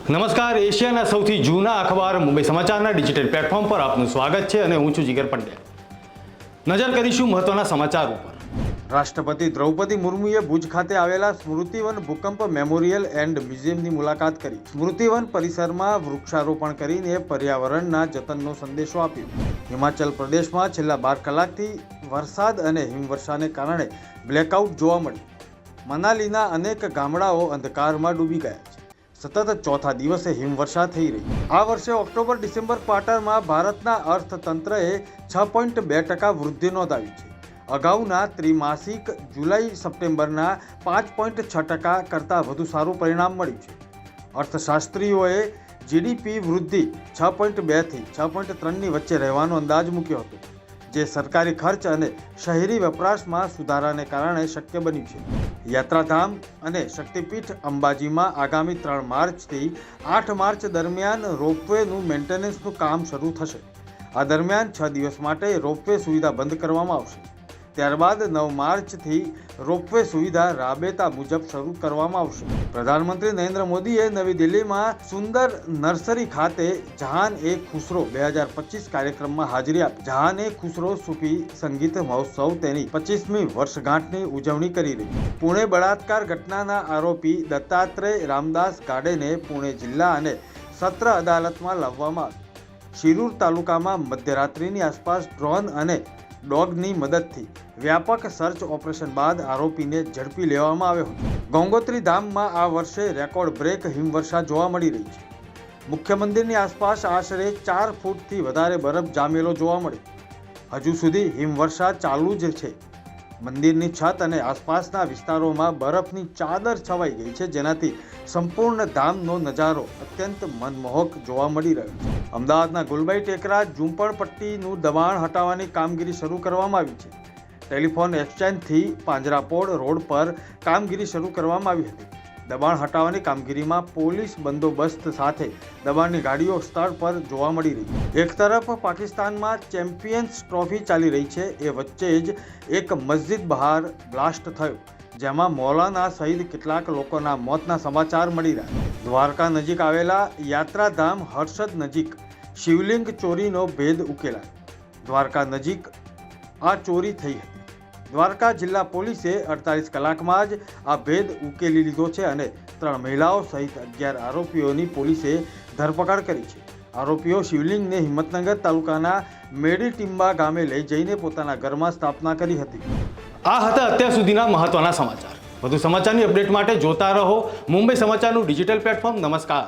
નમસ્કાર, એશિયાના સૌથી જૂના અખબાર મુંબઈ સમાચારના ડિજિટલ પ્લેટફોર્મ પર આપનું સ્વાગત છે અને હું છું જીગર પંડ્યા। નજર કરીશું મહત્વના સમાચાર ઉપર। રાષ્ટ્રપતિ દ્રૌપદી મુર્મુએ ભુજ ખાતે આવેલા સ્મૃતિવન ભૂકંપ મેમોરિયલ એન્ડ મ્યુઝિયમની મુલાકાત કરી। સ્મૃતિવન પરિસરમાં વૃક્ષારોપણ કરીને પર્યાવરણના જતનનો સંદેશો આપ્યો। હિમાચલ પ્રદેશમાં છેલ્લા 12 કલાકથી વરસાદ અને હિમવર્ષાને કારણે બ્લેકઆઉટ જોવા મળ્યું। મનાલીના અનેક ગામડાઓ અંધકારમાં ડૂબી ગયા છે। સતત ચોથા દિવસે હિમવર્ષા થઈ રહી। આ વર્ષે ઓક્ટોબર-ડિસેમ્બર ક્વાર્ટરમાં ભારતના અર્થતંત્રએ 6.2% વૃદ્ધિ નોંધાવી છે। અગાઉના ત્રિમાસિક જુલાઈ-સપ્ટેમ્બરના 5.6% કરતાં વધુ સારું પરિણામ મળ્યું છે। અર્થશાસ્ત્રીઓએ જીડીપી વૃદ્ધિ 6.2 થી 6.3ની વચ્ચે રહેવાનો અંદાજ મૂક્યો હતો, જે સરકારી ખર્ચ અને શહેરી વપરાશમાં સુધારાને કારણે શક્ય બન્યું છે। યાત્રાધામ અને શક્તિપીઠ અંબાજીમાં આગામી 3 માર્ચથી 8 માર્ચ દરમિયાન રોપવેનું મેન્ટેનન્સનું કામ શરૂ થશે। આ દરમિયાન 6 દિવસ માટે રોપવે સુવિધા બંધ કરવામાં આવશે। ત્યારબાદ 9 માર્ચથી રોપવે સુવિધા રાબેતા મુજબ શરૂ કરવામાં આવશે। પ્રધાનમંત્રી નરેન્દ્ર મોદીએ નવી દિલ્હીમાં સુંદર નર્સરી ખાતે જહાન એ ખુસરો 2025 કાર્યક્રમમાં હાજરી આપી। જહાન એ ખુસરો સૂફી સંગીત મહોત્સવ તેની 25મી વર્ષગાંઠની ઉજવણી કરી રહી। પુણે બળાત્કાર ઘટનાના આરોપી દત્તાત્રેય રામદાસ ગાડેને પુણે જિલ્લા અને સત્ર અદાલતમાં લાવવામાં આવ્યો। શિરૂર તાલુકામાં મધ્યરાત્રિની આસપાસ ડ્રોન અને ડોગની મદદથી વ્યાપક સર્ચ ઓપરેશન બાદ આરોપીને ઝડપી લેવામાં આવ્યો હતો। ગંગોત્રી ધામમાં આ વર્ષે રેકોર્ડ બ્રેક હિમવર્ષા જોવા મળી રહી છે। મુખ્ય મંદિરની આસપાસ આશરે 4 ફૂટથી વધારે બરફ જામેલો જોવા મળ્યો। હજુ સુધી હિમવર્ષા ચાલુ જ છે। મંદિરની છત અને આસપાસના વિસ્તારોમાં બરફની ચાદર છવાઈ ગઈ છે, જેનાથી સંપૂર્ણ ધામનો નજારો અત્યંત મનમોહક જોવા મળી રહ્યો છે। અમદાવાદના ગુલબાઈ ટેકરા ઝૂંપડપટ્ટીનું દબાણ હટાવવાની કામગીરી શરૂ કરવામાં આવી છે। ટેલિફોન એક્સચેન્જથી પાંજરાપોળ રોડ પર કામગીરી શરૂ કરવામાં આવી હતી। દબાણ હટાવવાની કામગીરીમાં પોલીસ બંદોબસ્ત સાથે દબાણની ગાડીઓ સ્થળ પર જોવા મળી રહી। એક તરફ પાકિસ્તાનમાં ચેમ્પિયન્સ ટ્રોફી ચાલી રહી છે, એ વચ્ચે જ એક મસ્જિદ બહાર બ્લાસ્ટ થયો, જેમાં મૌલાના સહિત કેટલાક લોકોના મોતના સમાચાર મળી રહ્યા। દ્વારકા નજીક આવેલા યાત્રાધામ હર્ષદ નજીક શિવલિંગ ચોરીનો ભેદ ઉકેલાયો। દ્વારકા નજીક આ ચોરી થઈ હતી। દ્વારકા જિલ્લા પોલીસે 48 કલાકમાં જ આ ભેદ ઉકેલી લીધો છે અને 3 મહિલાઓ સહિત 11 આરોપીઓની પોલીસે ધરપકડ કરી છે। આરોપીઓ શિવલિંગને હિંમતનગર તાલુકાના મેડીટિંબા ગામે લઈ જઈને પોતાના ઘરમાં સ્થાપના કરી હતી। આ હતા અત્યાર સુધીના મહત્વના સમાચાર। વધુ સમાચારની અપડેટ માટે જોતા રહો મુંબઈ સમાચારનું ડિજિટલ પ્લેટફોર્મ। નમસ્કાર।